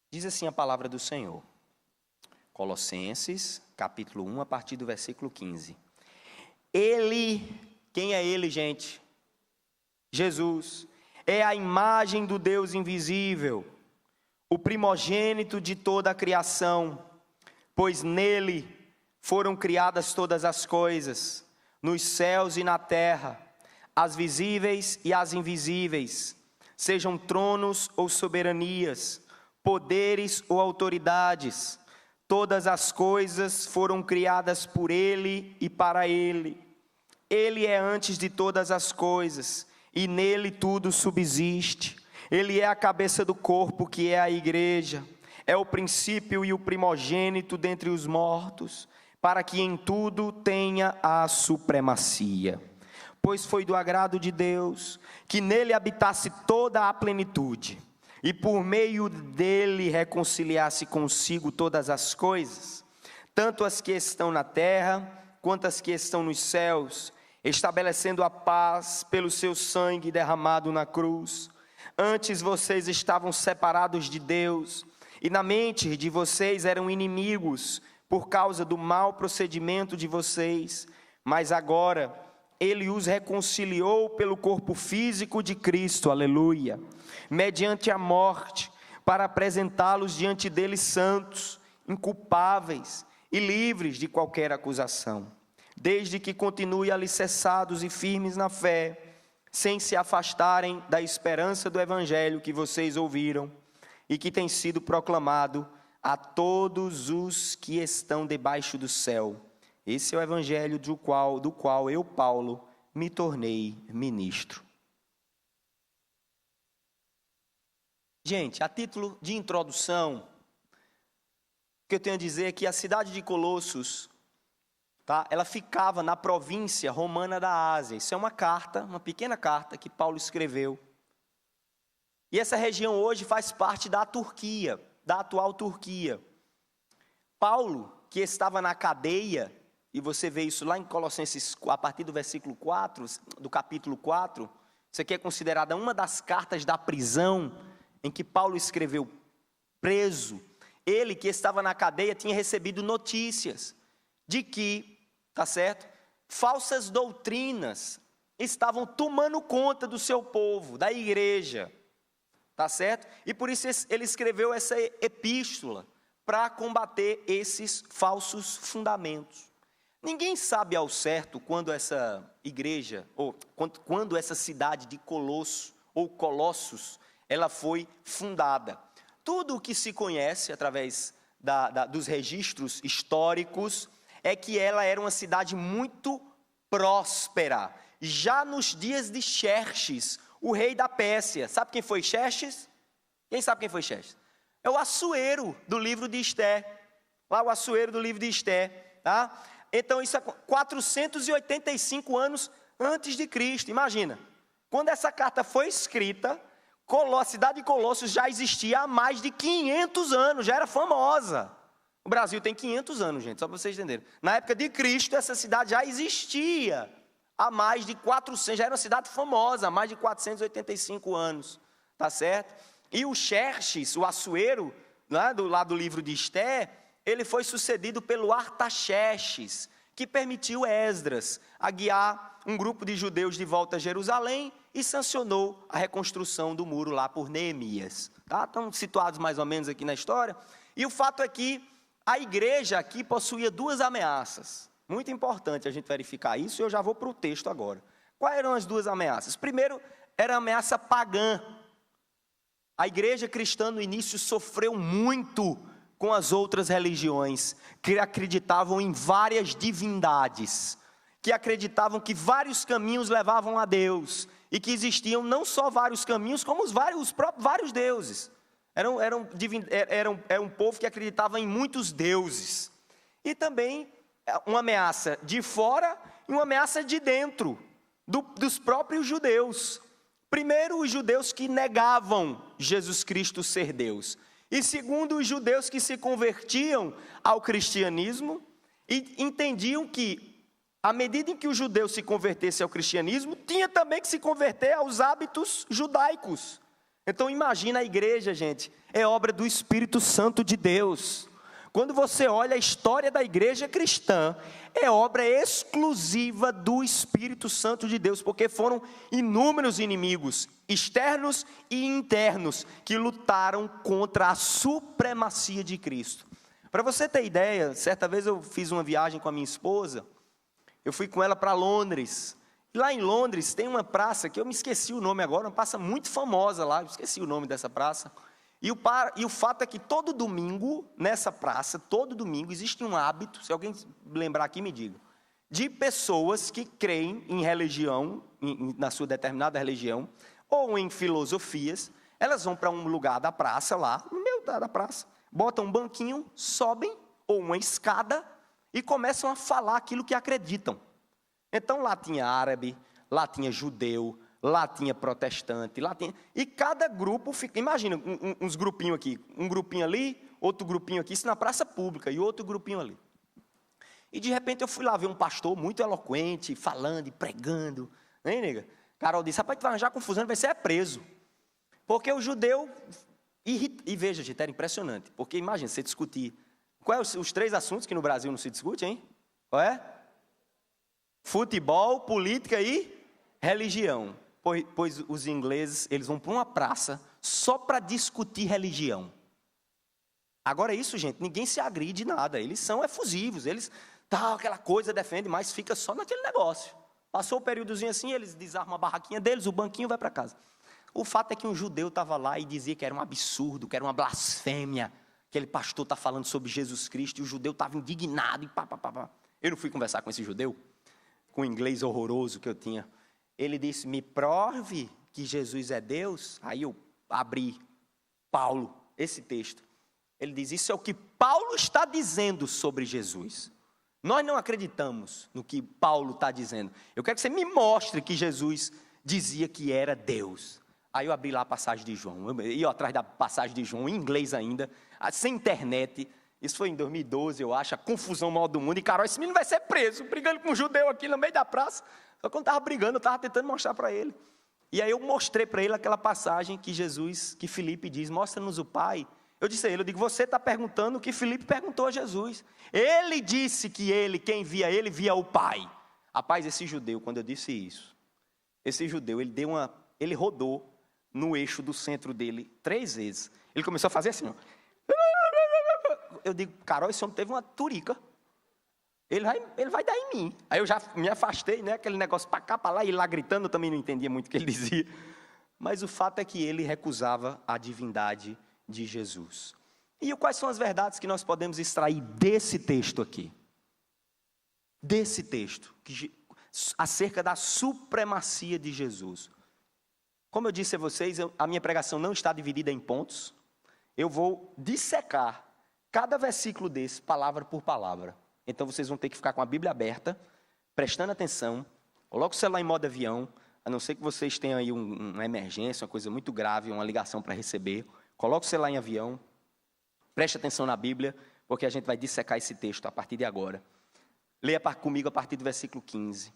Diz assim a palavra do Senhor. Colossenses, capítulo 1, a partir do versículo 15. Ele, quem é ele, gente? Jesus, é a imagem do Deus invisível, o primogênito de toda a criação, pois nele foram criadas todas as coisas, nos céus e na terra, as visíveis e as invisíveis, sejam tronos ou soberanias, poderes ou autoridades, todas as coisas foram criadas por ele e para ele. Ele é antes de todas as coisas, e nele tudo subsiste. Ele é a cabeça do corpo, que é a igreja. É o princípio e o primogênito dentre os mortos, para que em tudo tenha a supremacia. Pois foi do agrado de Deus que nele habitasse toda a plenitude, e por meio dele reconciliasse consigo todas as coisas, tanto as que estão na terra, quanto as que estão nos céus, estabelecendo a paz pelo seu sangue derramado na cruz. Antes vocês estavam separados de Deus, e na mente de vocês eram inimigos, por causa do mau procedimento de vocês, mas agora ele os reconciliou pelo corpo físico de Cristo, aleluia, mediante a morte, para apresentá-los diante dele santos, inculpáveis e livres de qualquer acusação, desde que continuem alicerçados e firmes na fé, sem se afastarem da esperança do evangelho que vocês ouviram e que tem sido proclamado a todos os que estão debaixo do céu. Esse é o evangelho do qual eu, Paulo, me tornei ministro. Gente, a título de introdução, o que eu tenho a dizer é que a cidade de Colossos, ela ficava na província romana da Ásia. Isso é uma carta, uma pequena carta que Paulo escreveu. E essa região hoje faz parte da Turquia, da atual Turquia. Paulo, que estava na cadeia, e você vê isso lá em Colossenses, a partir do versículo 4, do capítulo 4, isso aqui é considerada uma das cartas da prisão, em que Paulo escreveu preso. Ele, que estava na cadeia, tinha recebido notícias de que, falsas doutrinas estavam tomando conta do seu povo, da igreja, E por isso ele escreveu essa epístola, para combater esses falsos fundamentos. Ninguém sabe ao certo quando essa igreja, ou quando essa cidade de Colosso, ou Colossos, ela foi fundada. Tudo o que se conhece através dos registros históricos é que ela era uma cidade muito próspera, já nos dias de Xerxes, o rei da Pérsia. Sabe quem foi Xerxes? Quem sabe quem foi Xerxes? É o Assuero do livro de Esther. Lá o Assuero do livro de Esther, Então isso é 485 anos antes de Cristo. Imagina, quando essa carta foi escrita, a cidade de Colossos já existia há mais de 500 anos, já era famosa. O Brasil tem 500 anos, gente, só para vocês entenderem. Na época de Cristo, essa cidade já existia há mais de 400, já era uma cidade famosa, há mais de 485 anos, E o Xerxes, o Assuero, lá do livro de Esther, ele foi sucedido pelo Artaxerxes, que permitiu Esdras a guiar um grupo de judeus de volta a Jerusalém e sancionou a reconstrução do muro lá por Neemias. Estão situados mais ou menos aqui na história. E o fato é que a igreja aqui possuía duas ameaças. Muito importante a gente verificar isso, e eu já vou para o texto agora. Quais eram as duas ameaças? Primeiro, era a ameaça pagã. A igreja cristã no início sofreu muito com as outras religiões, que acreditavam em várias divindades, que acreditavam que vários caminhos levavam a Deus, e que existiam não só vários caminhos, como os próprios vários deuses. Era um povo que acreditava em muitos deuses. E também uma ameaça de fora e uma ameaça de dentro, dos próprios judeus. Primeiro, os judeus que negavam Jesus Cristo ser Deus. E segundo, os judeus que se convertiam ao cristianismo e entendiam que, à medida em que o judeu se convertesse ao cristianismo, tinha também que se converter aos hábitos judaicos. Então imagina a igreja, gente, é obra do Espírito Santo de Deus. Quando você olha a história da igreja cristã, é obra exclusiva do Espírito Santo de Deus, porque foram inúmeros inimigos, externos e internos, que lutaram contra a supremacia de Cristo. Para você ter ideia, certa vez eu fiz uma viagem com a minha esposa, eu fui com ela para Londres. Lá em Londres tem uma praça, que eu me esqueci o nome agora, uma praça muito famosa lá, eu esqueci o nome dessa praça. E o fato é que todo domingo, nessa praça, todo domingo, existe um hábito, se alguém lembrar aqui me diga, de pessoas que creem em religião, na sua determinada religião, ou em filosofias, elas vão para um lugar da praça lá, no meio da praça, botam um banquinho, sobem, ou uma escada, e começam a falar aquilo que acreditam. Então lá tinha árabe, lá tinha judeu, lá tinha protestante, lá tinha... E cada grupo, imagina, uns grupinhos aqui, um grupinho ali, outro grupinho aqui, isso na praça pública, e outro grupinho ali. E de repente eu fui lá ver um pastor muito eloquente, falando e pregando. Hein, nega? Carol disse, rapaz, tu vai arranjar confusão, vai ser preso. Porque o judeu... E veja, gente, era impressionante. Porque imagina, você discutir... Quais os 3 assuntos que no Brasil não se discute, hein? Qual é? Futebol, política e religião. Pois os ingleses, eles vão para uma praça só para discutir religião. Agora isso, gente, ninguém se agride nada. Eles são efusivos, eles, aquela coisa, defende, mas fica só naquele negócio. Passou o períodozinho assim, eles desarmam a barraquinha deles, o banquinho vai para casa. O fato é que um judeu estava lá e dizia que era um absurdo, que era uma blasfêmia. Aquele pastor está falando sobre Jesus Cristo, e o judeu estava indignado, e pá. Eu não fui conversar com esse judeu, com o inglês horroroso que eu tinha. Ele disse, me prove que Jesus é Deus. Aí eu abri Paulo, esse texto. Ele diz, isso é o que Paulo está dizendo sobre Jesus. Nós não acreditamos no que Paulo está dizendo. Eu quero que você me mostre que Jesus dizia que era Deus. Aí eu abri lá a passagem de João. Eu ia atrás da passagem de João, em inglês ainda, sem internet. Isso foi em 2012, eu acho, a confusão maior do mundo. E, Carol, esse menino vai ser preso, brigando com um judeu aqui no meio da praça. Só que quando estava brigando, eu estava tentando mostrar para ele. E aí eu mostrei para ele aquela passagem que que Filipe diz, mostra-nos o Pai. Eu disse a ele, você está perguntando o que Filipe perguntou a Jesus. Ele disse que quem via ele, via o Pai. Rapaz, esse judeu, quando eu disse isso, esse judeu, ele rodou no eixo do centro dele 3 vezes. Ele começou a fazer assim, ó. Eu digo, Carol, esse homem teve uma turica. Ele vai dar em mim. Aí eu já me afastei, né? Aquele negócio para cá, para lá, e lá gritando, eu também não entendia muito o que ele dizia. Mas o fato é que ele recusava a divindade de Jesus. E quais são as verdades que nós podemos extrair desse texto aqui? Desse texto, acerca da supremacia de Jesus. Como eu disse a vocês, a minha pregação não está dividida em pontos. Eu vou dissecar cada versículo desse, palavra por palavra. Então vocês vão ter que ficar com a Bíblia aberta, prestando atenção. Coloque o celular em modo avião, a não ser que vocês tenham aí uma emergência, uma coisa muito grave, uma ligação para receber. Coloque o celular em avião, preste atenção na Bíblia, porque a gente vai dissecar esse texto a partir de agora. Leia comigo a partir do versículo 15.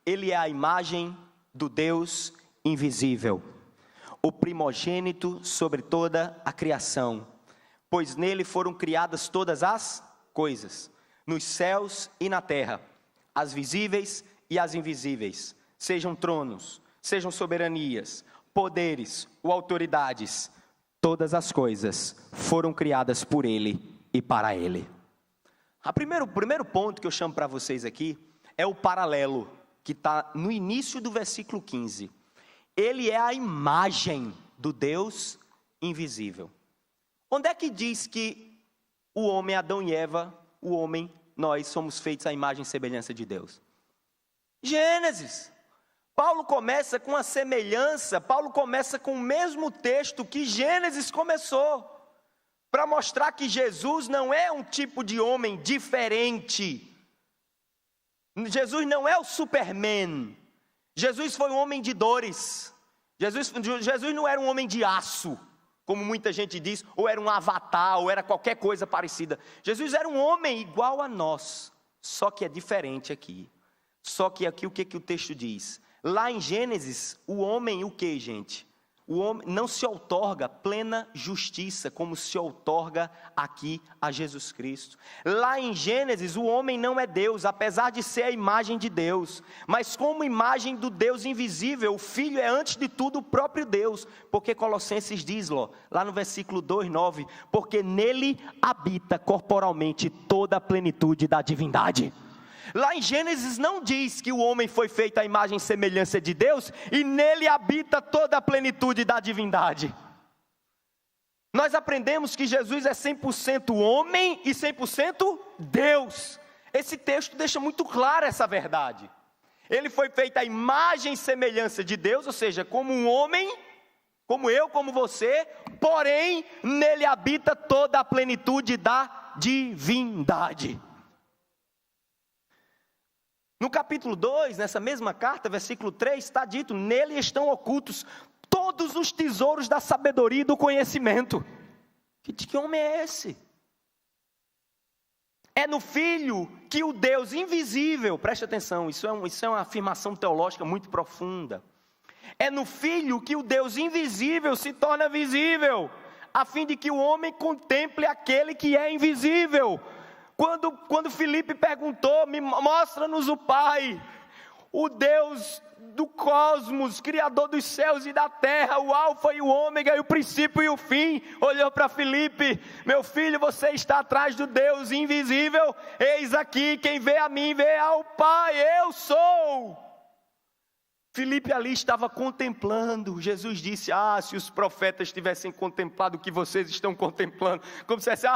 Ele é a imagem do Deus invisível, o primogênito sobre toda a criação, pois nele foram criadas todas as coisas, nos céus e na terra, as visíveis e as invisíveis, sejam tronos, sejam soberanias, poderes ou autoridades, todas as coisas foram criadas por ele e para ele. O primeiro ponto que eu chamo para vocês aqui é o paralelo, que está no início do versículo 15. Ele é a imagem do Deus invisível. Onde é que diz que o homem, Adão e Eva, nós somos feitos à imagem e semelhança de Deus? Gênesis. Paulo começa com a semelhança, Paulo começa com o mesmo texto que Gênesis começou, para mostrar que Jesus não é um tipo de homem diferente. Jesus não é o Superman. Jesus foi um homem de dores. Jesus não era um homem de aço, como muita gente diz, ou era um avatar, ou era qualquer coisa parecida. Jesus era um homem igual a nós, só que é diferente aqui. Só que aqui o que o texto diz? Lá em Gênesis, o homem o que, gente? o homem não se outorga plena justiça, como se outorga aqui a Jesus Cristo. Lá em Gênesis, o homem não é Deus, apesar de ser a imagem de Deus, mas como imagem do Deus invisível, o Filho é antes de tudo o próprio Deus, porque Colossenses diz, lá no versículo 2:9, porque nele habita corporalmente toda a plenitude da divindade. Lá em Gênesis não diz que o homem foi feito à imagem e semelhança de Deus, e nele habita toda a plenitude da divindade. Nós aprendemos que Jesus é 100% homem e 100% Deus. Esse texto deixa muito clara essa verdade. Ele foi feito à imagem e semelhança de Deus, ou seja, como um homem, como eu, como você, porém, nele habita toda a plenitude da divindade. No capítulo 2, nessa mesma carta, versículo 3, está dito, nele estão ocultos todos os tesouros da sabedoria e do conhecimento. Que homem é esse? É no Filho que o Deus invisível, preste atenção, isso é uma afirmação teológica muito profunda. É no Filho que o Deus invisível se torna visível, a fim de que o homem contemple aquele que é invisível. Quando Filipe perguntou, mostra-nos o Pai, o Deus do cosmos, Criador dos céus e da terra, o Alfa e o Ômega, e o princípio e o fim, olhou para Filipe, meu filho, você está atrás do Deus invisível, eis aqui, quem vê a mim, vê ao Pai, eu sou. Filipe ali estava contemplando. Jesus disse, se os profetas tivessem contemplado o que vocês estão contemplando, como se dissesse,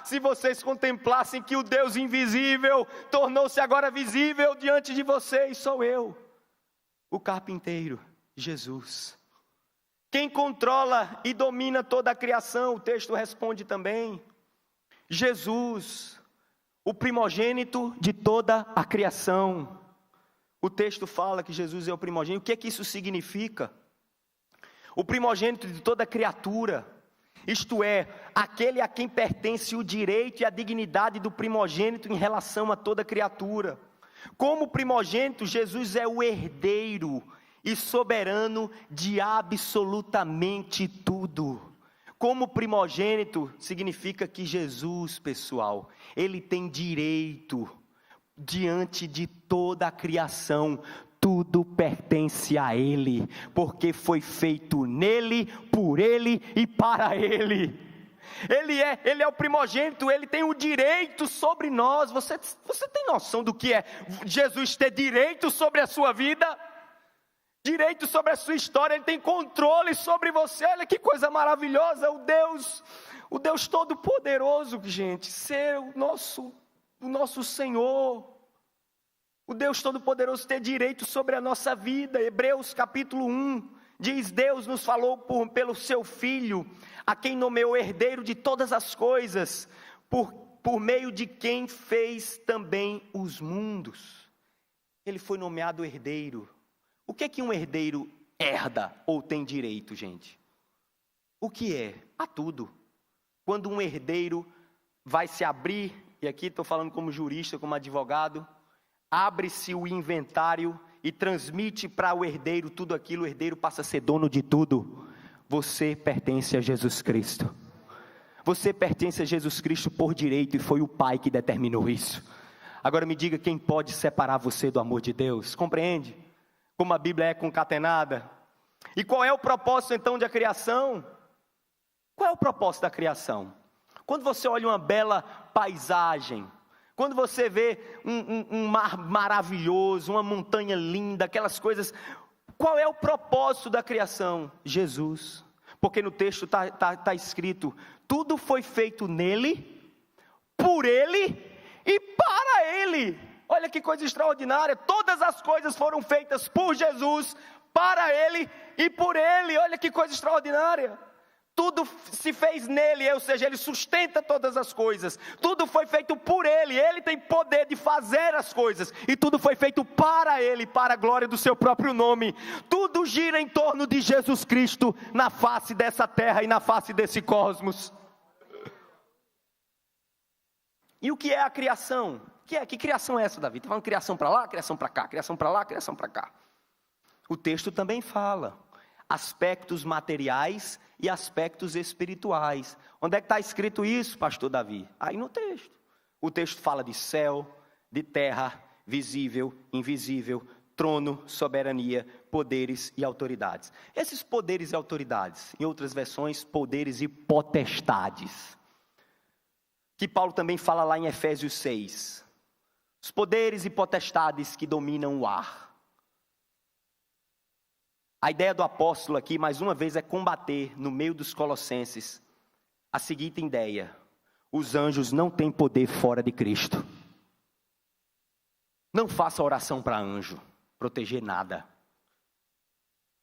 se vocês contemplassem que o Deus invisível tornou-se agora visível diante de vocês, sou eu, o carpinteiro, Jesus. Quem controla e domina toda a criação, o texto responde também, Jesus, o primogênito de toda a criação. O texto fala que Jesus é o primogênito. O que é que isso significa? O primogênito de toda criatura, isto é, aquele a quem pertence o direito e a dignidade do primogênito em relação a toda criatura. Como primogênito, Jesus é o herdeiro e soberano de absolutamente tudo. Como primogênito, significa que Jesus, pessoal, ele tem direito diante de toda a criação, tudo pertence a Ele, porque foi feito nele, por Ele e para Ele. Ele é o primogênito, Ele tem o direito sobre nós. Você tem noção do que é Jesus ter direito sobre a sua vida? Direito sobre a sua história, Ele tem controle sobre você. Olha que coisa maravilhosa, o Deus Todo-Poderoso, gente, ser o nosso Senhor, o Deus Todo-Poderoso ter direito sobre a nossa vida. Hebreus capítulo 1, diz, Deus nos falou pelo seu Filho, a quem nomeou herdeiro de todas as coisas, por meio de quem fez também os mundos. Ele foi nomeado herdeiro. O que é que um herdeiro herda ou tem direito, gente? O que é? A tudo. Quando um herdeiro vai se abrir, e aqui estou falando como jurista, como advogado, abre-se o inventário e transmite para o herdeiro tudo aquilo, o herdeiro passa a ser dono de tudo. Você pertence a Jesus Cristo. Você pertence a Jesus Cristo por direito e foi o Pai que determinou isso. Agora me diga quem pode separar você do amor de Deus, compreende? Como a Bíblia é concatenada. E qual é o propósito então da criação? Qual é o propósito da criação? Quando você olha uma bela paisagem, quando você vê um mar maravilhoso, uma montanha linda, aquelas coisas, qual é o propósito da criação? Jesus. Porque no texto está escrito, tudo foi feito nele, por ele e para ele. Olha que coisa extraordinária, todas as coisas foram feitas por Jesus, para ele e por ele. Olha que coisa extraordinária. Tudo se fez nele, ou seja, ele sustenta todas as coisas. Tudo foi feito por ele, ele tem poder de fazer as coisas. E tudo foi feito para ele, para a glória do seu próprio nome. Tudo gira em torno de Jesus Cristo, na face dessa terra e na face desse cosmos. E o que é a criação? Que criação é essa, Davi? Está falando criação para lá, criação para cá, criação para lá, criação para cá. O texto também fala. aspectos materiais e aspectos espirituais. Onde é que está escrito isso, pastor Davi? Aí no texto. O texto fala de céu, de terra, visível, invisível, trono, soberania, poderes e autoridades. Esses poderes e autoridades, em outras versões, poderes e potestades, que Paulo também fala lá em Efésios 6. Os poderes e potestades que dominam o ar. A ideia do apóstolo aqui, mais uma vez, é combater no meio dos colossenses a seguinte ideia: os anjos não têm poder fora de Cristo. Não faça oração para anjo proteger nada.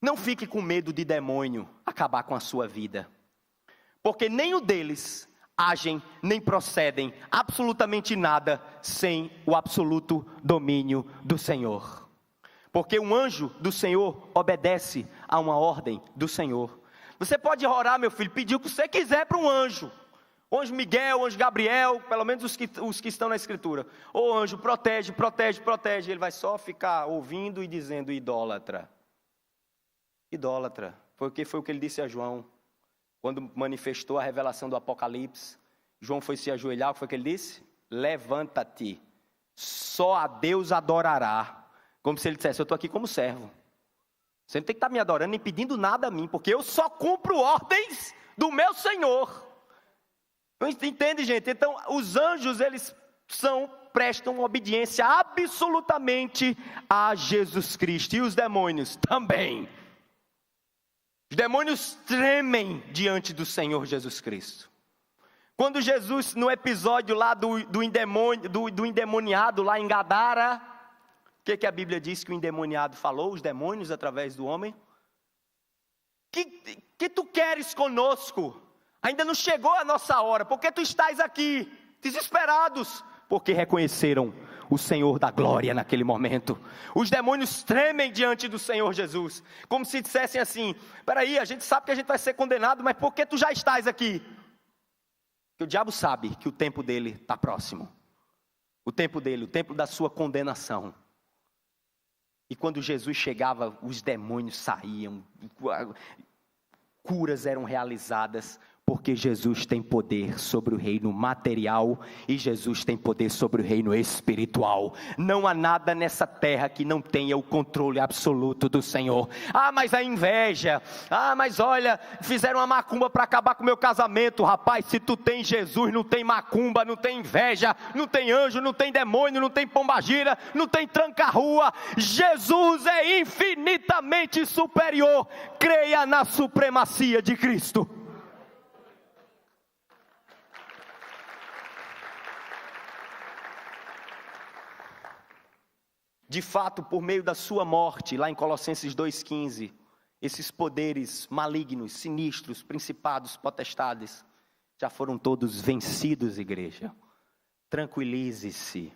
Não fique com medo de demônio acabar com a sua vida, porque nem o deles agem, nem procedem absolutamente nada sem o absoluto domínio do Senhor. Porque um anjo do Senhor obedece a uma ordem do Senhor. Você pode orar, meu filho, pedir o que você quiser para um anjo. O anjo Miguel, o anjo Gabriel, pelo menos os que estão na Escritura. Ô anjo, protege, protege, protege. Ele vai só ficar ouvindo e dizendo: idólatra. Idólatra. Porque foi o que ele disse a João. Quando manifestou a revelação do Apocalipse, João foi se ajoelhar, o que foi que ele disse? Levanta-te, só a Deus adorará. Como se ele dissesse: eu estou aqui como servo. Você não tem que estar me adorando nem pedindo nada a mim, porque eu só cumpro ordens do meu Senhor. Entende, gente? Então, os anjos, eles prestam obediência absolutamente a Jesus Cristo. E os demônios também. Os demônios tremem diante do Senhor Jesus Cristo. Quando Jesus, no episódio lá do endemoniado lá em Gadara, o que a Bíblia diz que o endemoniado falou? Os demônios através do homem. Que tu queres conosco? Ainda não chegou a nossa hora, porque tu estás aqui, desesperados, porque reconheceram o Senhor da glória naquele momento. Os demônios tremem diante do Senhor Jesus, como se dissessem assim: peraí, a gente sabe que a gente vai ser condenado, mas por que tu já estás aqui? Porque o diabo sabe que o tempo dele está próximo. O tempo dele, o tempo da sua condenação. E quando Jesus chegava, os demônios saíam, curas eram realizadas, porque Jesus tem poder sobre o reino material e Jesus tem poder sobre o reino espiritual. Não há nada nessa terra que não tenha o controle absoluto do Senhor. Ah, mas a inveja. Ah, mas olha, fizeram uma macumba para acabar com o meu casamento. Rapaz, se tu tem Jesus, não tem macumba, não tem inveja, não tem anjo, não tem demônio, não tem pombagira, não tem tranca-rua. Jesus é infinitamente superior. Creia na supremacia de Cristo. De fato, por meio da sua morte, lá em Colossenses 2,15, esses poderes malignos, sinistros, principados, potestades, já foram todos vencidos, igreja. Tranquilize-se.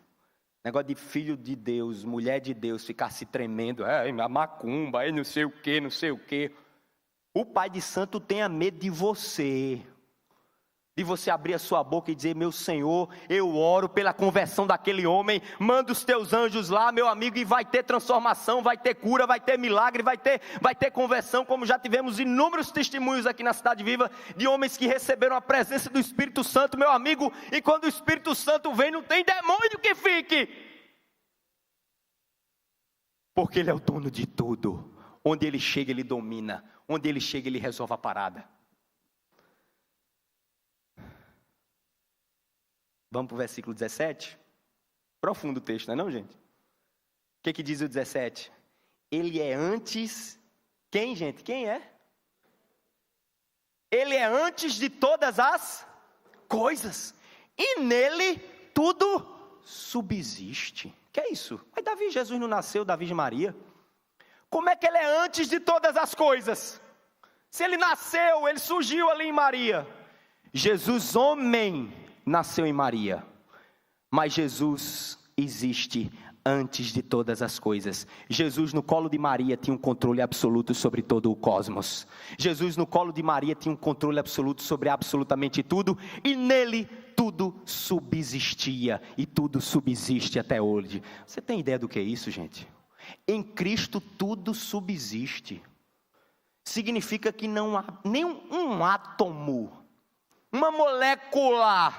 Negócio de filho de Deus, mulher de Deus, ficar se tremendo, a macumba, não sei o que, não sei o que. O Pai de Santo tenha medo de você. De você abrir a sua boca e dizer: meu Senhor, eu oro pela conversão daquele homem, manda os teus anjos lá, meu amigo, e vai ter transformação, vai ter cura, vai ter milagre, vai ter conversão, como já tivemos inúmeros testemunhos aqui na Cidade Viva, de homens que receberam a presença do Espírito Santo, meu amigo, e quando o Espírito Santo vem, não tem demônio que fique, porque Ele é o dono de tudo. Onde Ele chega, Ele domina, onde Ele chega, Ele resolve a parada. Vamos para o versículo 17? Profundo o texto, não é não, gente? O que diz o 17? Ele é antes... Quem, gente? Quem é? Ele é antes de todas as coisas. E nele tudo subsiste. Que é isso? Mas Davi, Jesus não nasceu da Virgem Maria. Como é que ele é antes de todas as coisas? Se ele nasceu, ele surgiu ali em Maria. Jesus, homem, nasceu em Maria, mas Jesus existe antes de todas as coisas. Jesus no colo de Maria tinha um controle absoluto sobre todo o cosmos. Jesus no colo de Maria tinha um controle absoluto sobre absolutamente tudo, e nele tudo subsistia, e tudo subsiste até hoje. Você tem ideia do que é isso, gente? Em Cristo tudo subsiste. significa que não há nenhum átomo, uma molécula,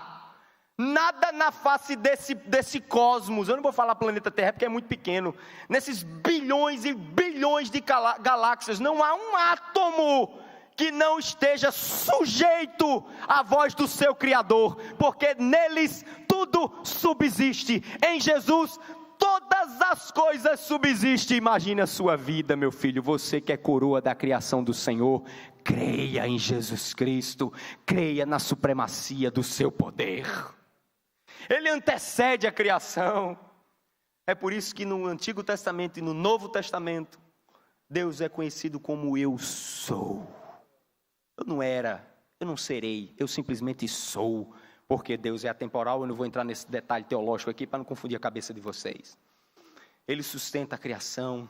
nada na face desse cosmos, eu não vou falar planeta Terra porque é muito pequeno, nesses bilhões e bilhões de galáxias, não há um átomo que não esteja sujeito à voz do seu Criador, porque neles tudo subsiste, em Jesus todas as coisas subsistem. Imagine a sua vida, meu filho, você que é coroa da criação do Senhor, creia em Jesus Cristo, creia na supremacia do seu poder, Ele antecede a criação. É por isso que no Antigo Testamento e no Novo Testamento, Deus é conhecido como eu sou. Eu não era, eu não serei, eu simplesmente sou, porque Deus é atemporal. Eu não vou entrar nesse detalhe teológico aqui para não confundir a cabeça de vocês. Ele sustenta a criação,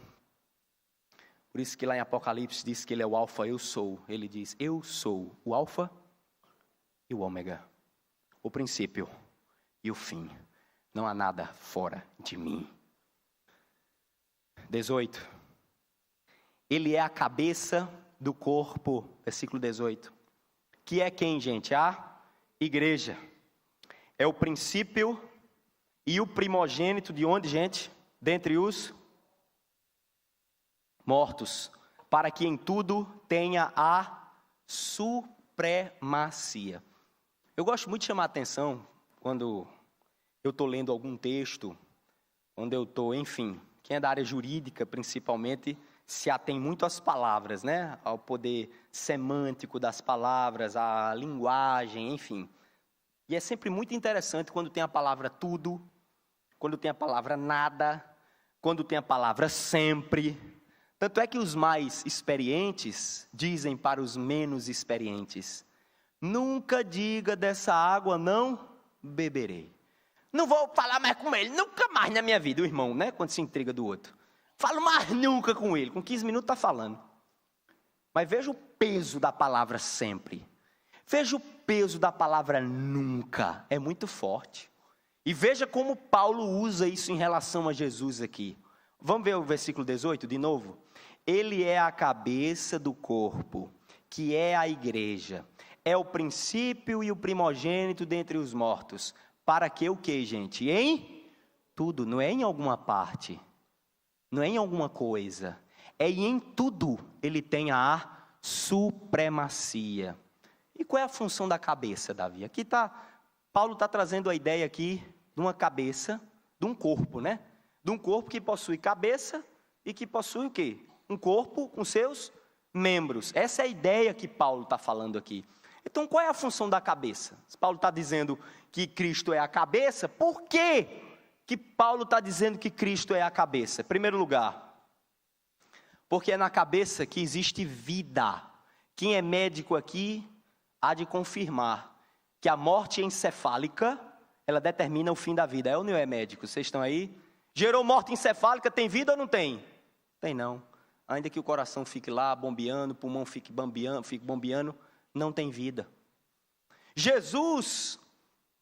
por isso que lá em Apocalipse diz que Ele é o alfa, eu sou. Ele diz, eu sou o alfa e o ômega, o princípio e o fim, não há nada fora de mim. 18, Ele é a cabeça do corpo, versículo 18, que é quem, gente? A igreja, é o princípio e o primogênito de onde, gente? Dentre os mortos, para que em tudo tenha a supremacia. Eu gosto muito de chamar a atenção quando eu estou lendo algum texto, quando eu estou, enfim, quem é da área jurídica principalmente, se atém muito às palavras, né? Ao poder semântico das palavras, à linguagem, enfim. E é sempre muito interessante quando tem a palavra tudo, quando tem a palavra nada, quando tem a palavra sempre. Tanto é que os mais experientes dizem para os menos experientes, nunca diga dessa água não beberei. Não vou falar mais com ele, nunca mais na minha vida. O irmão, né? Quando se intriga do outro. Falo mais nunca com ele, com 15 minutos está falando. Mas veja o peso da palavra sempre. Veja o peso da palavra nunca, é muito forte. E veja como Paulo usa isso em relação a Jesus aqui. Vamos ver o versículo 18 de novo? Ele é a cabeça do corpo, que é a igreja. É o princípio e o primogênito dentre os mortos. Para que o quê, gente? Em tudo, não é em alguma parte. Não é em alguma coisa, é em tudo ele tem a supremacia. E qual é a função da cabeça, Davi? Aqui Paulo está trazendo a ideia aqui de uma cabeça, de um corpo, né? De um corpo que possui cabeça e que possui o quê? Um corpo com seus membros. Essa é a ideia que Paulo está falando aqui. Então qual é a função da cabeça? Se Paulo está dizendo que Cristo é a cabeça, por quê que Paulo está dizendo que Cristo é a cabeça? Em primeiro lugar, porque é na cabeça que existe vida. Quem é médico aqui há de confirmar que a morte encefálica, ela determina o fim da vida. É ou não é, médico? Vocês estão aí? Gerou morte encefálica, tem vida ou não tem? Tem não. Ainda que o coração fique lá bombeando, o pulmão fique bombeando, não tem vida. Jesus,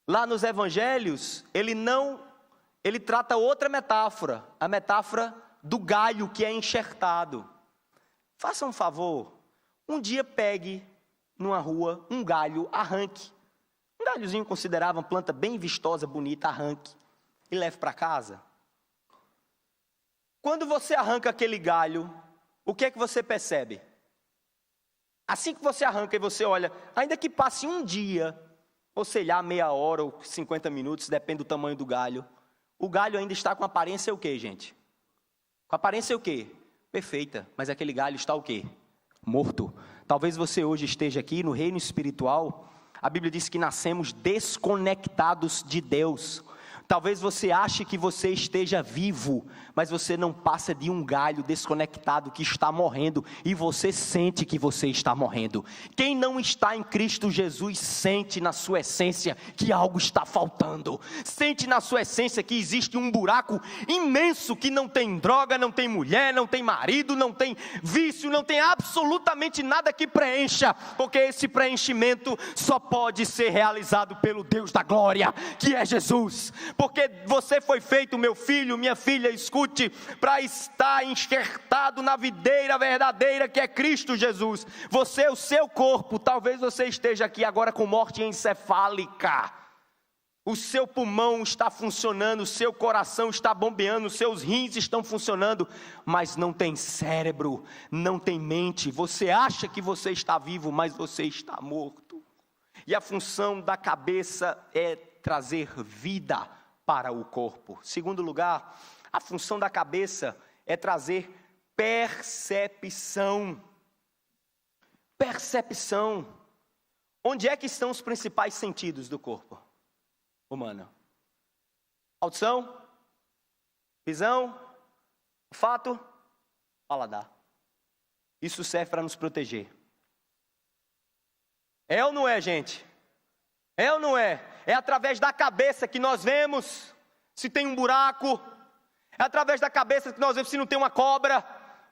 lá nos evangelhos, ele trata outra metáfora, a metáfora do galho que é enxertado. Faça um favor, um dia pegue numa rua um galho, arranque. Um galhozinho considerável, uma planta bem vistosa, bonita, arranque. E leve para casa. Quando você arranca aquele galho, o que é que você percebe? Assim que você arranca e você olha, ainda que passe um dia, ou sei lá, meia hora ou 50 minutos, depende do tamanho do galho, o galho ainda está com aparência o quê, gente? Com aparência o quê? Perfeita, mas aquele galho está o quê? Morto. Talvez você hoje esteja aqui no reino espiritual, a Bíblia diz que nascemos desconectados de Deus. Talvez você ache que você esteja vivo, mas você não passa de um galho desconectado que está morrendo, e você sente que você está morrendo. Quem não está em Cristo Jesus sente na sua essência que algo está faltando, sente na sua essência que existe um buraco imenso, que não tem droga, não tem mulher, não tem marido, não tem vício, não tem absolutamente nada que preencha, porque esse preenchimento só pode ser realizado pelo Deus da glória, que é Jesus. porque você foi feito, meu filho, minha filha, escute, para estar enxertado na videira verdadeira que é Cristo Jesus. Você, o seu corpo, talvez você esteja aqui agora com morte encefálica. O seu pulmão está funcionando, o seu coração está bombeando, os seus rins estão funcionando, mas não tem cérebro, não tem mente. Você acha que você está vivo, mas você está morto. E a função da cabeça é trazer vida para o corpo. Segundo lugar, a função da cabeça é trazer percepção. Percepção. Onde é que estão os principais sentidos do corpo humano? Audição, visão, olfato, paladar. Isso serve para nos proteger. É ou não é, gente? É ou não é? É através da cabeça que nós vemos se tem um buraco. É através da cabeça que nós vemos se não tem uma cobra,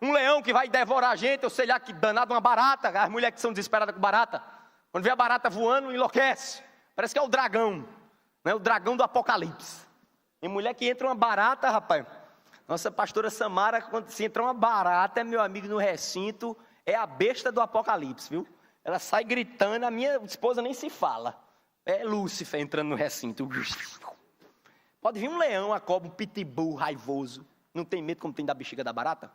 um leão que vai devorar a gente, ou sei lá, que danado, uma barata. As mulheres que são desesperadas com barata, quando vê a barata voando, enlouquece. Parece que é o dragão, né? O dragão do Apocalipse. Tem mulher que entra uma barata, rapaz. Nossa pastora Samara, quando se entra uma barata, meu amigo, no recinto, é a besta do Apocalipse, viu? Ela sai gritando, a minha esposa nem se fala. É Lúcifer entrando no recinto. Pode vir um leão, uma cobra, um pitbull raivoso. Não tem medo como tem da bexiga da barata?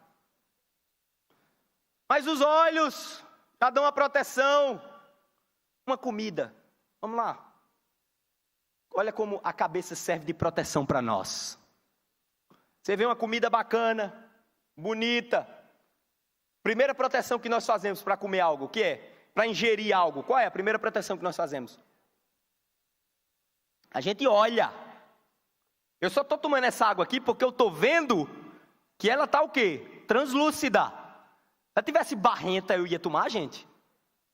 Mas os olhos já dão uma proteção. Uma comida. Vamos lá. Olha como a cabeça serve de proteção para nós. Você vê uma comida bacana, bonita. Primeira proteção que nós fazemos para comer algo, o que é? Para ingerir algo. Qual é a primeira proteção que nós fazemos? A gente olha. Eu só estou tomando essa água aqui porque eu estou vendo que ela está o quê? Translúcida. Se ela tivesse barrenta, eu ia tomar, gente?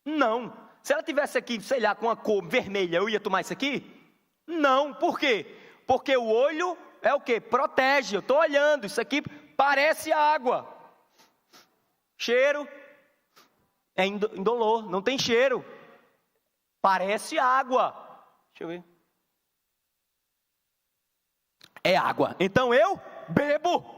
Não. Se ela tivesse aqui, sei lá, com uma cor vermelha, eu ia tomar isso aqui? Não. Por quê? Porque o olho é o quê? Protege. Eu estou olhando. Isso aqui parece água. Cheiro é indolor, não tem cheiro. Parece água. Deixa eu ver. É água. Então eu bebo.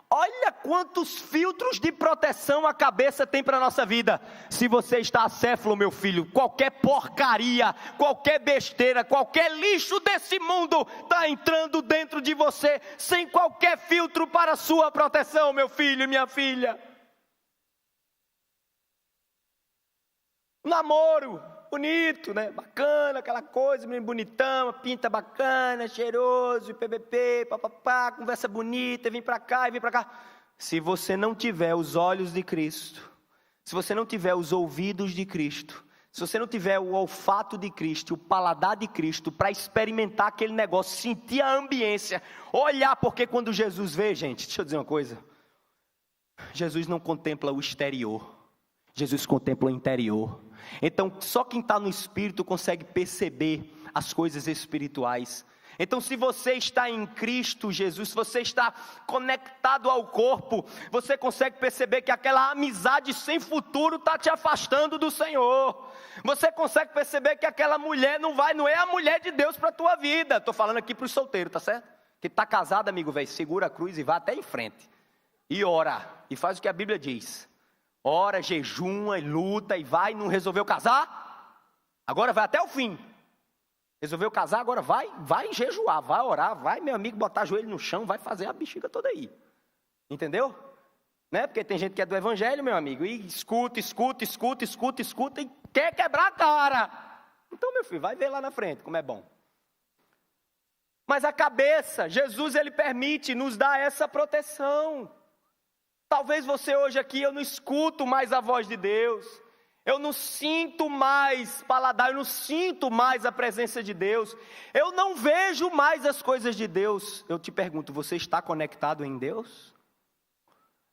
Olha quantos filtros de proteção a cabeça tem para a nossa vida. Se você está acéfalo, meu filho, qualquer porcaria, qualquer besteira, qualquer lixo desse mundo está entrando dentro de você, sem qualquer filtro para a sua proteção, meu filho e minha filha. Namoro, bonito, né? Bacana, aquela coisa, menino bonitão, pinta bacana, cheiroso, PPP, papapá, conversa bonita, vem para cá e vem para cá. Se você não tiver os olhos de Cristo, se você não tiver os ouvidos de Cristo, se você não tiver o olfato de Cristo, o paladar de Cristo, para experimentar aquele negócio, sentir a ambiência, olhar, porque quando Jesus vê, gente, deixa eu dizer uma coisa, Jesus não contempla o exterior, Jesus contempla o interior. Então, só quem está no Espírito consegue perceber as coisas espirituais. Então, se você está em Cristo Jesus, se você está conectado ao corpo, você consegue perceber que aquela amizade sem futuro está te afastando do Senhor. Você consegue perceber que aquela mulher não é a mulher de Deus para a tua vida. Estou falando aqui para os solteiros, tá certo? Que está casado, amigo, velho, segura a cruz e vai até em frente. E ora, e faz o que a Bíblia diz. Ora, jejuma e luta e vai, não resolveu casar? Agora vai até o fim. Resolveu casar, agora vai jejuar, vai orar, vai, meu amigo, botar joelho no chão, vai fazer a bexiga toda aí. Entendeu? Né? Porque tem gente que é do evangelho, meu amigo, e escuta e quer quebrar a cara. Então, meu filho, vai ver lá na frente como é bom. Mas a cabeça, Jesus, ele permite nos dar essa proteção. Talvez você hoje aqui, eu não escuto mais a voz de Deus, eu não sinto mais paladar, eu não sinto mais a presença de Deus, eu não vejo mais as coisas de Deus. Eu te pergunto, você está conectado em Deus?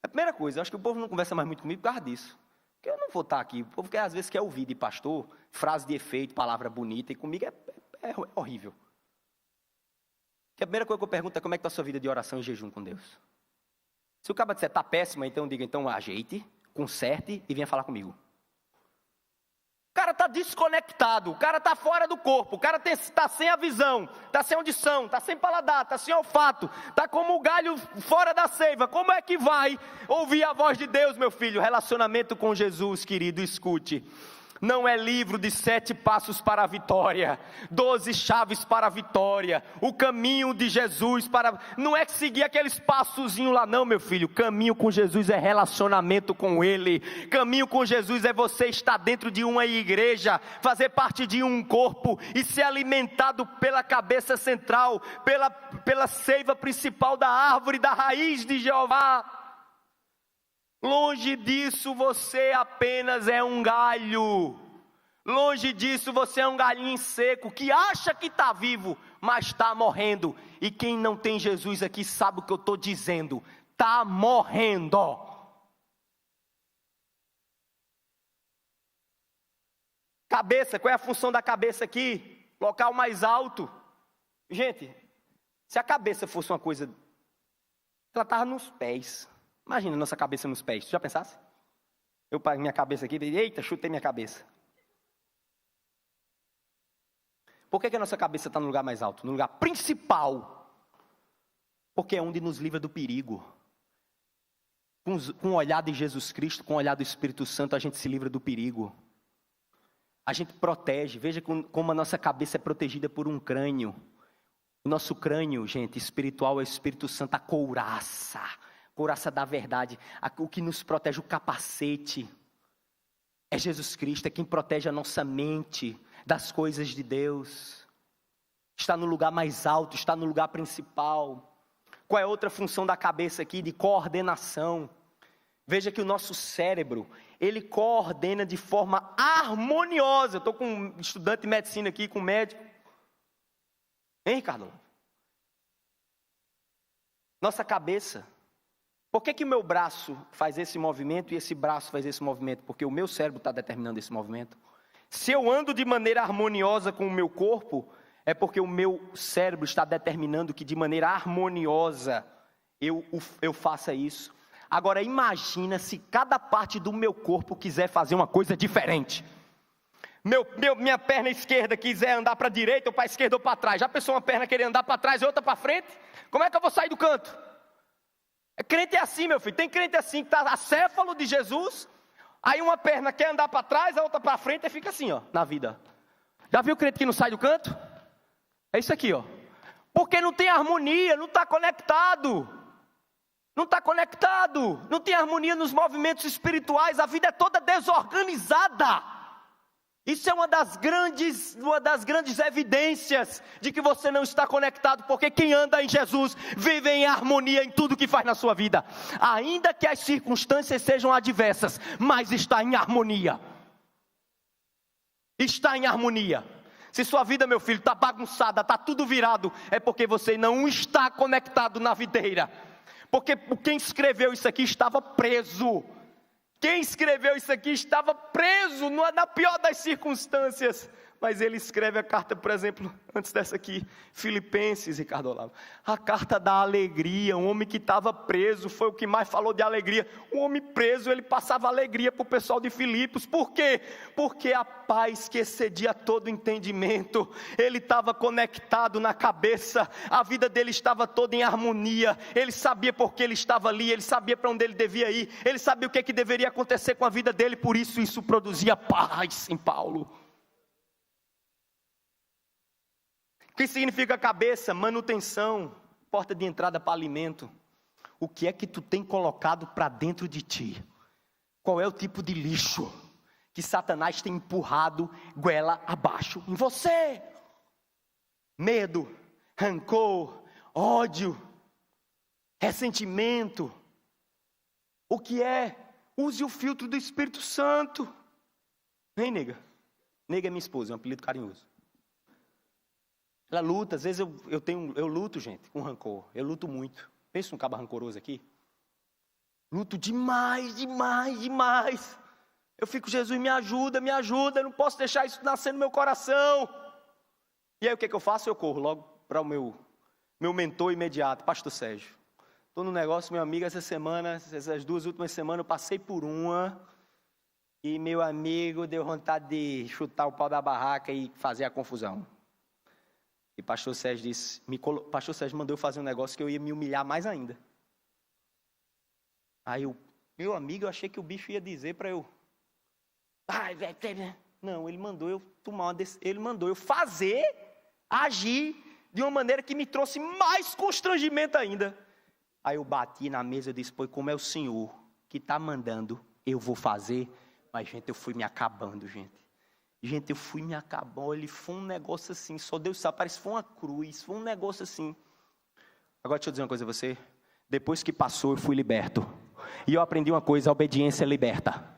É a primeira coisa, eu acho que o povo não conversa mais muito comigo por causa disso. Porque eu não vou estar aqui, o povo que às vezes quer ouvir de pastor, frase de efeito, palavra bonita, e comigo é horrível. Porque a primeira coisa que eu pergunto é como é que está a sua vida de oração e jejum com Deus? Se o cara disser, está péssima, então diga, então ajeite, conserte e venha falar comigo. O cara está desconectado, o cara está fora do corpo, o cara está sem a visão, está sem audição, está sem paladar, está sem olfato, está como o galho fora da seiva. Como é que vai ouvir a voz de Deus, meu filho? Relacionamento com Jesus, querido, escute. Não é livro de 7 passos para a vitória, 12 chaves para a vitória, o caminho de Jesus para... Não é seguir aqueles passozinhos lá não, meu filho. Caminho com Jesus é relacionamento com Ele. Caminho com Jesus é você estar dentro de uma igreja, fazer parte de um corpo e ser alimentado pela cabeça central, pela seiva principal da árvore, da raiz de Jeová. Longe disso, você apenas é um galho. Longe disso, você é um galinho seco que acha que está vivo, mas está morrendo. E quem não tem Jesus aqui sabe o que eu estou dizendo. Está morrendo. Cabeça, qual é a função da cabeça aqui? Local mais alto. Gente, se a cabeça fosse uma coisa, ela estava nos pés. Imagina nossa cabeça nos pés, já pensasse? Eu pego minha cabeça aqui e eita, chutei minha cabeça. Por que a nossa cabeça está no lugar mais alto? No lugar principal. Porque é onde nos livra do perigo. Com o olhar de Jesus Cristo, com o olhar do Espírito Santo, a gente se livra do perigo. A gente protege, veja como a nossa cabeça é protegida por um crânio. O nosso crânio, gente, espiritual é o Espírito Santo, a couraça da verdade, o que nos protege, o capacete, é Jesus Cristo, é quem protege a nossa mente das coisas de Deus, está no lugar mais alto, está no lugar principal. Qual é a outra função da cabeça aqui? De coordenação. Veja que o nosso cérebro, ele coordena de forma harmoniosa. Eu estou com um estudante de medicina aqui, com um médico. Hein, Ricardo? Nossa cabeça. Por que o meu braço faz esse movimento e esse braço faz esse movimento? Porque o meu cérebro está determinando esse movimento. Se eu ando de maneira harmoniosa com o meu corpo, é porque o meu cérebro está determinando que de maneira harmoniosa eu faça isso. Agora imagina se cada parte do meu corpo quiser fazer uma coisa diferente. Minha perna esquerda quiser andar para a direita ou para a esquerda ou para trás. Já pensou uma perna querer andar para trás e outra para frente? Como é que eu vou sair do canto? Crente é assim, meu filho. Tem crente assim que está acéfalo de Jesus. Aí uma perna quer andar para trás, a outra para frente e fica assim, ó, na vida. Já viu crente que não sai do canto? É isso aqui, ó. Porque não tem harmonia, não está conectado. Não está conectado. Não tem harmonia nos movimentos espirituais. A vida é toda desorganizada. Isso é uma das grandes evidências de que você não está conectado, porque quem anda em Jesus vive em harmonia em tudo que faz na sua vida, ainda que as circunstâncias sejam adversas, mas está em harmonia. Está em harmonia. Se sua vida, meu filho, está bagunçada, está tudo virado, é porque você não está conectado na videira, porque quem escreveu isso aqui estava preso. Quem escreveu isso aqui estava preso na pior das circunstâncias. Mas ele escreve a carta, por exemplo, antes dessa aqui, Filipenses, Ricardo Olavo. A carta da alegria, um homem que estava preso, foi o que mais falou de alegria. Um homem preso, ele passava alegria para o pessoal de Filipos. Por quê? Porque a paz que excedia todo entendimento, ele estava conectado na cabeça, a vida dele estava toda em harmonia, ele sabia por que ele estava ali, ele sabia para onde ele devia ir, ele sabia o que deveria acontecer com a vida dele, por isso produzia paz em Paulo. O que significa cabeça? Manutenção, porta de entrada para alimento. O que é que tu tem colocado para dentro de ti? Qual é o tipo de lixo que Satanás tem empurrado goela abaixo em você? Medo, rancor, ódio, ressentimento. O que é? Use o filtro do Espírito Santo. Vem, nega. Nega é minha esposa, é um apelido carinhoso. Ela luta, às vezes eu luto, gente, com rancor. Eu luto muito. Pensa num cabo rancoroso aqui. Luto demais. Eu fico, Jesus, me ajuda, eu não posso deixar isso nascer no meu coração. E aí o que eu faço? Eu corro logo para o meu mentor imediato, pastor Sérgio. Estou no negócio, meu amigo, essas 2 últimas semanas eu passei por uma. E meu amigo deu vontade de chutar o pau da barraca e fazer a confusão. E pastor Sérgio disse, pastor Sérgio mandou eu fazer um negócio que eu ia me humilhar mais ainda. Aí meu amigo, eu achei que o bicho ia dizer para eu... Não, ele mandou eu ele mandou eu fazer, agir de uma maneira que me trouxe mais constrangimento ainda. Aí eu bati na mesa e disse, pois como é o Senhor que está mandando, eu vou fazer. Mas, gente, eu fui me acabando, gente. Gente, eu fui me acabando. Ele foi um negócio assim, só Deus sabe, parece que foi uma cruz, foi um negócio assim. Agora, deixa eu dizer uma coisa a você. Depois que passou, eu fui liberto. E eu aprendi uma coisa, a obediência liberta.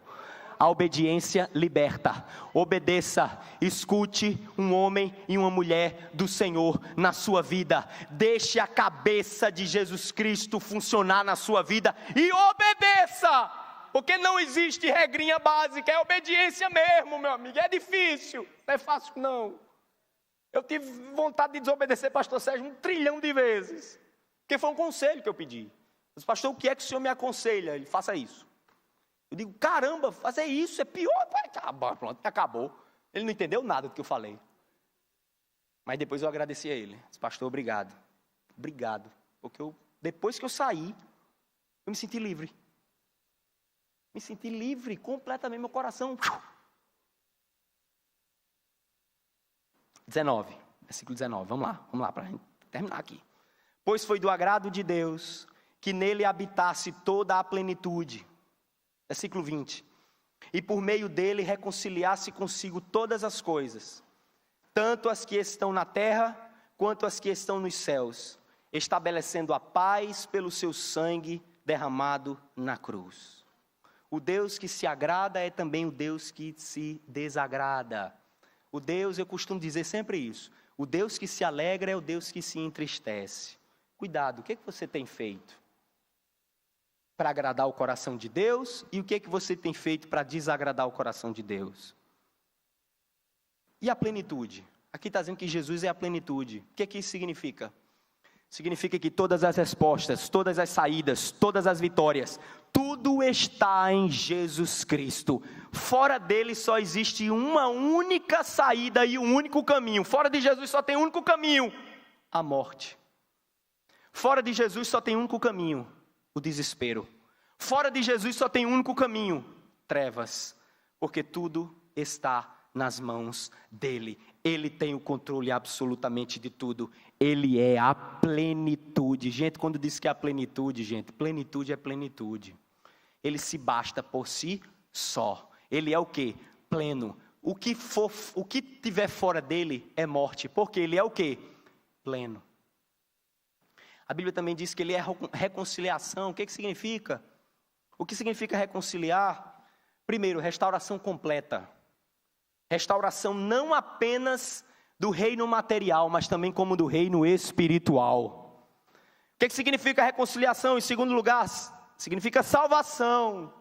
A obediência liberta. Obedeça, escute um homem e uma mulher do Senhor na sua vida. Deixe a cabeça de Jesus Cristo funcionar na sua vida e obedeça. Porque não existe regrinha básica, é obediência mesmo, meu amigo. É difícil, não é fácil não. Eu tive vontade de desobedecer pastor Sérgio 1 trilhão de vezes. Porque foi um conselho que eu pedi. Eu disse, pastor, o que é que o senhor me aconselha? Ele, faça isso. Eu digo, caramba, fazer isso é pior. Pronto, acabou. Ele não entendeu nada do que eu falei. Mas depois eu agradeci a ele. Disse, pastor, obrigado. Obrigado. Porque depois que eu saí, eu me senti livre. Me senti livre, completamente, meu coração. 19, versículo 19, vamos lá para a gente terminar aqui. Pois foi do agrado de Deus que nele habitasse toda a plenitude. Versículo 20. E por meio dele reconciliasse consigo todas as coisas, tanto as que estão na terra, quanto as que estão nos céus, estabelecendo a paz pelo seu sangue derramado na cruz. O Deus que se agrada é também o Deus que se desagrada. O Deus, eu costumo dizer sempre isso, o Deus que se alegra é o Deus que se entristece. Cuidado, o que você tem feito para agradar o coração de Deus e o que você tem feito para desagradar o coração de Deus? E a plenitude? Aqui está dizendo que Jesus é a plenitude. O que isso significa? Significa que todas as respostas, todas as saídas, todas as vitórias, tudo está em Jesus Cristo. Fora dele só existe uma única saída e um único caminho. Fora de Jesus só tem um único caminho, a morte. Fora de Jesus só tem um único caminho, o desespero. Fora de Jesus só tem um único caminho, trevas. Porque tudo está nas mãos dele. Ele tem o controle absolutamente de tudo. Ele é a plenitude. Gente, quando diz que é a plenitude, gente, plenitude é plenitude. Ele se basta por si só. Ele é o quê? Pleno. O que tiver fora dele é morte. Porque ele é o quê? Pleno. A Bíblia também diz que ele é reconciliação. O que significa? O que significa reconciliar? Primeiro, restauração completa. Restauração não apenas do reino material, mas também como do reino espiritual. O que significa reconciliação? Em segundo lugar, significa salvação.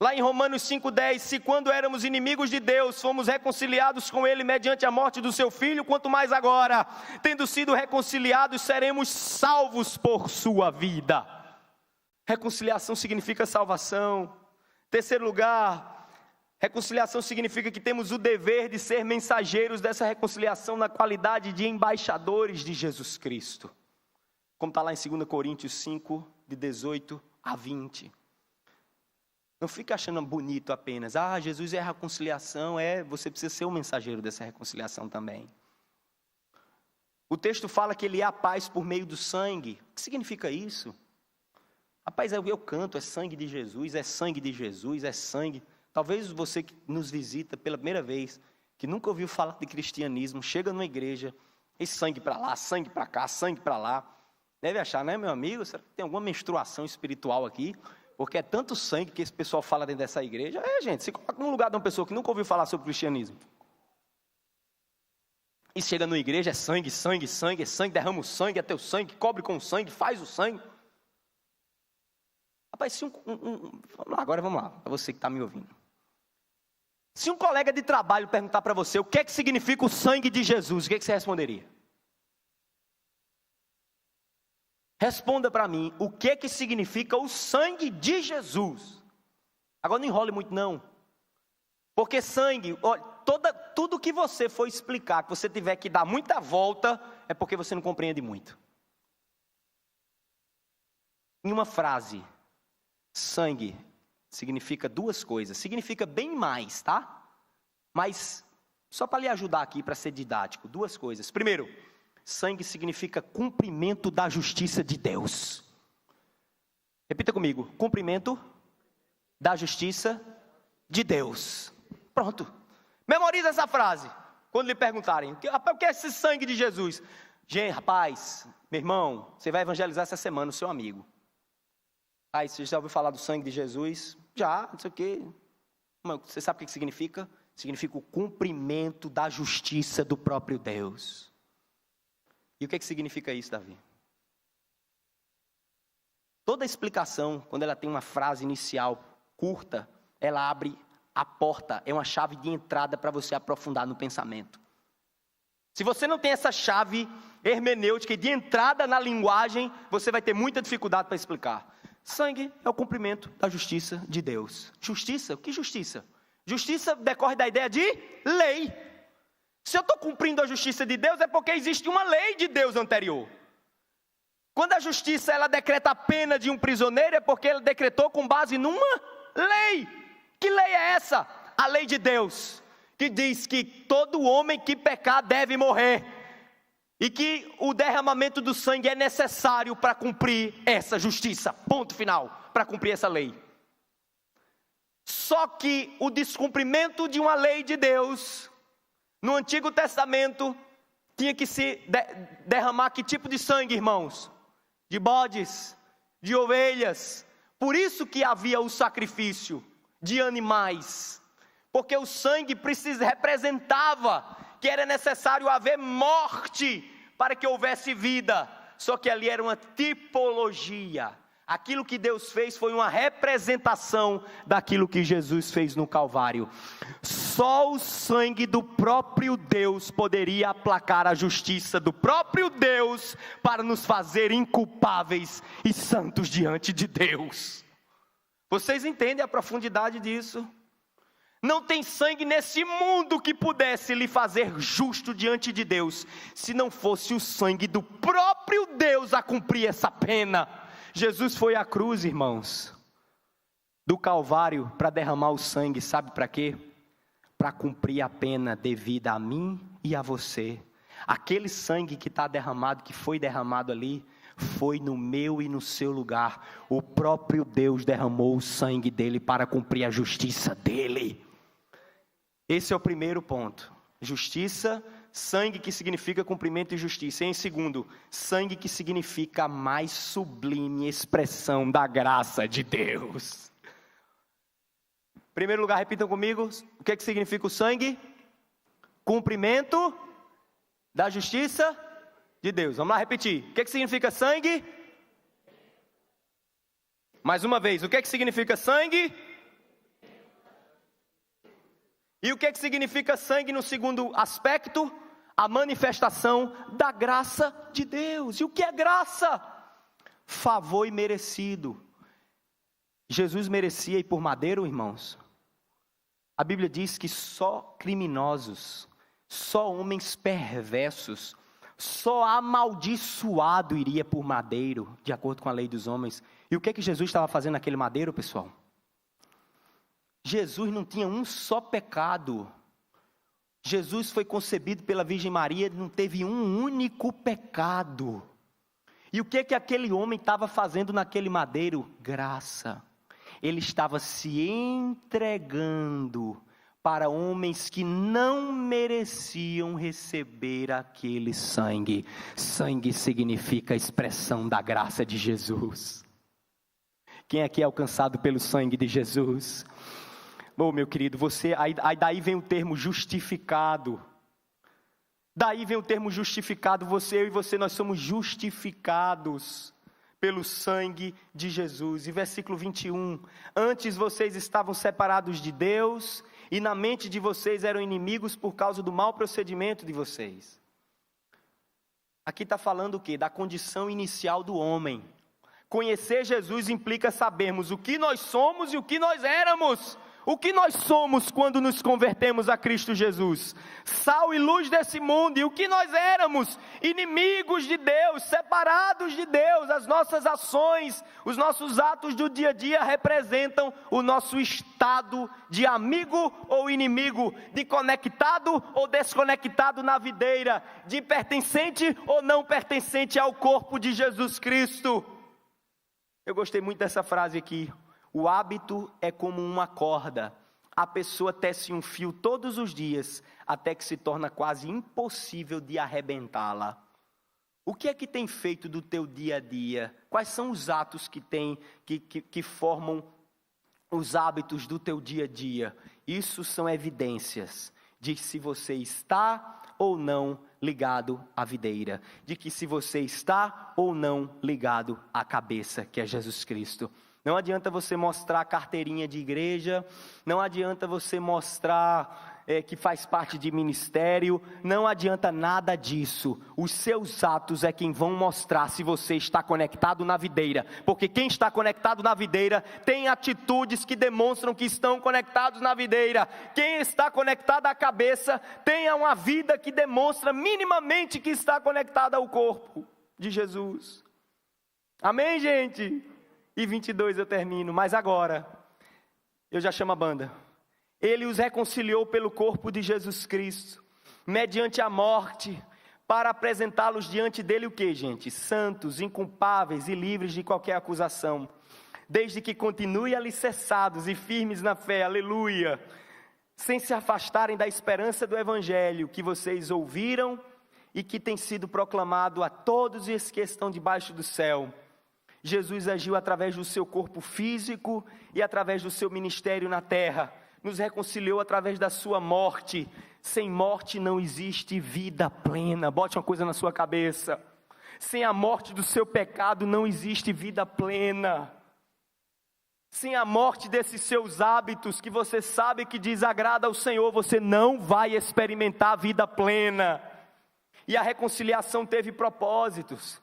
Lá em Romanos 5,10, se quando éramos inimigos de Deus, fomos reconciliados com Ele mediante a morte do seu Filho, quanto mais agora, tendo sido reconciliados, seremos salvos por sua vida. Reconciliação significa salvação. Terceiro lugar, reconciliação significa que temos o dever de ser mensageiros dessa reconciliação na qualidade de embaixadores de Jesus Cristo. Como está lá em 2 Coríntios 5, de 18 a 20. Não fica achando bonito apenas, Jesus é a reconciliação, você precisa ser o mensageiro dessa reconciliação também. O texto fala que ele é a paz por meio do sangue. O que significa isso? Rapaz, eu canto, é sangue de Jesus, é sangue de Jesus, é sangue. Talvez você que nos visita pela primeira vez, que nunca ouviu falar de cristianismo, chega numa igreja, e sangue para lá, sangue para cá, sangue para lá. Deve achar, né, meu amigo? Será que tem alguma menstruação espiritual aqui? Porque é tanto sangue que esse pessoal fala dentro dessa igreja. Gente, se coloca no lugar de uma pessoa que nunca ouviu falar sobre cristianismo. E chega numa igreja, é sangue, sangue, sangue, é sangue, derrama o sangue, é teu sangue, cobre com o sangue, faz o sangue. Rapaz, se agora vamos lá, para você que está me ouvindo. Se um colega de trabalho perguntar para você o que é que significa o sangue de Jesus, o que é que você responderia? Responda para mim, o que significa o sangue de Jesus? Agora não enrole muito não. Porque sangue, olha, tudo que você for explicar, que você tiver que dar muita volta, é porque você não compreende muito. Em uma frase, sangue significa duas coisas, significa bem mais, tá? Mas, só para lhe ajudar aqui, para ser didático, duas coisas. Primeiro, sangue significa cumprimento da justiça de Deus. Repita comigo, cumprimento da justiça de Deus. Pronto. Memoriza essa frase. Quando lhe perguntarem, o que é esse sangue de Jesus? Gente, rapaz, meu irmão, você vai evangelizar essa semana o seu amigo. Aí, você já ouviu falar do sangue de Jesus? Já, não sei o quê. Você sabe o que significa? Significa o cumprimento da justiça do próprio Deus. E o que significa isso, Davi? Toda explicação, quando ela tem uma frase inicial curta, ela abre a porta, é uma chave de entrada para você aprofundar no pensamento. Se você não tem essa chave hermenêutica de entrada na linguagem, você vai ter muita dificuldade para explicar. Sangue é o cumprimento da justiça de Deus. Justiça? O que justiça? Justiça decorre da ideia de lei. Se eu estou cumprindo a justiça de Deus, é porque existe uma lei de Deus anterior. Quando a justiça ela decreta a pena de um prisioneiro, é porque ele decretou com base numa lei. Que lei é essa? A lei de Deus, que diz que todo homem que pecar deve morrer. E que o derramamento do sangue é necessário para cumprir essa justiça. Ponto final. Para cumprir essa lei. Só que o descumprimento de uma lei de Deus, no Antigo Testamento, tinha que se derramar que tipo de sangue, irmãos? De bodes, de ovelhas. Por isso que havia o sacrifício de animais. Porque o sangue representava que era necessário haver morte para que houvesse vida. Só que ali era uma tipologia. Aquilo que Deus fez foi uma representação daquilo que Jesus fez no Calvário. Só o sangue do próprio Deus poderia aplacar a justiça do próprio Deus para nos fazer inculpáveis e santos diante de Deus. Vocês entendem a profundidade disso? Não tem sangue nesse mundo que pudesse lhe fazer justo diante de Deus, se não fosse o sangue do próprio Deus a cumprir essa pena. Jesus foi à cruz, irmãos, do Calvário, para derramar o sangue, sabe para quê? Para cumprir a pena devida a mim e a você. Aquele sangue que está derramado, que foi derramado ali, foi no meu e no seu lugar. O próprio Deus derramou o sangue dele para cumprir a justiça dele. Esse é o primeiro ponto. Justiça, sangue que significa cumprimento e justiça. E em segundo, sangue que significa a mais sublime expressão da graça de Deus. Em primeiro lugar, repitam comigo, o que significa o sangue? Cumprimento da justiça de Deus. Vamos lá repetir. O que significa sangue? Mais uma vez, o que significa sangue? E o que significa sangue no segundo aspecto? A manifestação da graça de Deus. E o que é graça? Favor imerecido. Jesus merecia ir por madeiro, irmãos? A Bíblia diz que só criminosos, só homens perversos, só amaldiçoado iria por madeiro, de acordo com a lei dos homens. E o que Jesus estava fazendo naquele madeiro, pessoal? Jesus não tinha um só pecado. Jesus foi concebido pela Virgem Maria, não teve um único pecado. E o que aquele homem estava fazendo naquele madeiro? Graça. Ele estava se entregando para homens que não mereciam receber aquele sangue. Sangue significa a expressão da graça de Jesus. Quem aqui é alcançado pelo sangue de Jesus? Meu querido, daí vem o termo justificado. Daí vem o termo justificado. Eu e você, nós somos justificados pelo sangue de Jesus. E versículo 21, antes vocês estavam separados de Deus, e na mente de vocês eram inimigos por causa do mau procedimento de vocês. Aqui está falando o quê? Da condição inicial do homem. Conhecer Jesus implica sabermos o que nós somos e o que nós éramos. O que nós somos quando nos convertemos a Cristo Jesus? Sal e luz desse mundo. E o que nós éramos? Inimigos de Deus, separados de Deus. As nossas ações, os nossos atos do dia a dia representam o nosso estado de amigo ou inimigo, de conectado ou desconectado na videira, de pertencente ou não pertencente ao corpo de Jesus Cristo. Eu gostei muito dessa frase aqui. O hábito é como uma corda. A pessoa tece um fio todos os dias, até que se torna quase impossível de arrebentá-la. O que é que tem feito do teu dia a dia? Quais são os atos que formam os hábitos do teu dia a dia? Isso são evidências de se você está ou não ligado à videira, de que se você está ou não ligado à cabeça, que é Jesus Cristo. Não adianta você mostrar a carteirinha de igreja, não adianta você mostrar que faz parte de ministério, não adianta nada disso. Os seus atos é quem vão mostrar se você está conectado na videira, porque quem está conectado na videira tem atitudes que demonstram que estão conectados na videira. Quem está conectado à cabeça tem uma vida que demonstra minimamente que está conectada ao corpo de Jesus. Amém, gente? E 22 eu termino, mas agora, eu já chamo a banda. Ele os reconciliou pelo corpo de Jesus Cristo, mediante a morte, para apresentá-los diante dele o que, gente? Santos, inculpáveis e livres de qualquer acusação, desde que continuem alicerçados e firmes na fé, aleluia, sem se afastarem da esperança do Evangelho que vocês ouviram e que tem sido proclamado a todos os que estão debaixo do céu. Jesus agiu através do seu corpo físico e através do seu ministério na terra. Nos reconciliou através da sua morte. Sem morte não existe vida plena. Bote uma coisa na sua cabeça. Sem a morte do seu pecado não existe vida plena. Sem a morte desses seus hábitos que você sabe que desagrada ao Senhor, você não vai experimentar vida plena. E a reconciliação teve propósitos.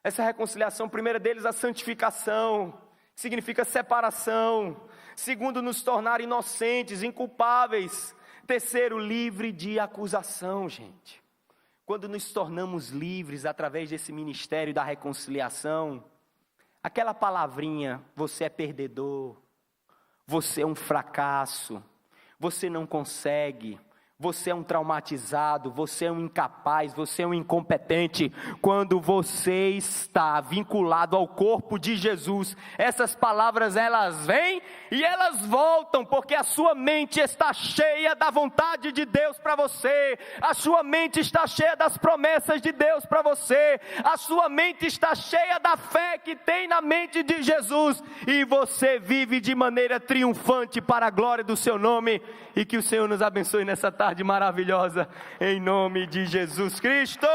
Essa reconciliação, primeiro deles, a santificação, que significa separação. Segundo, nos tornar inocentes, inculpáveis. Terceiro, livre de acusação, gente. Quando nos tornamos livres através desse ministério da reconciliação, aquela palavrinha, você é perdedor, você é um fracasso, você não consegue, você é um traumatizado, você é um incapaz, você é um incompetente. Quando você está vinculado ao corpo de Jesus, essas palavras elas vêm e elas voltam, porque a sua mente está cheia da vontade de Deus para você, a sua mente está cheia das promessas de Deus para você, a sua mente está cheia da fé que tem na mente de Jesus, e você vive de maneira triunfante para a glória do seu nome. E que o Senhor nos abençoe nessa tarde maravilhosa, em nome de Jesus Cristo.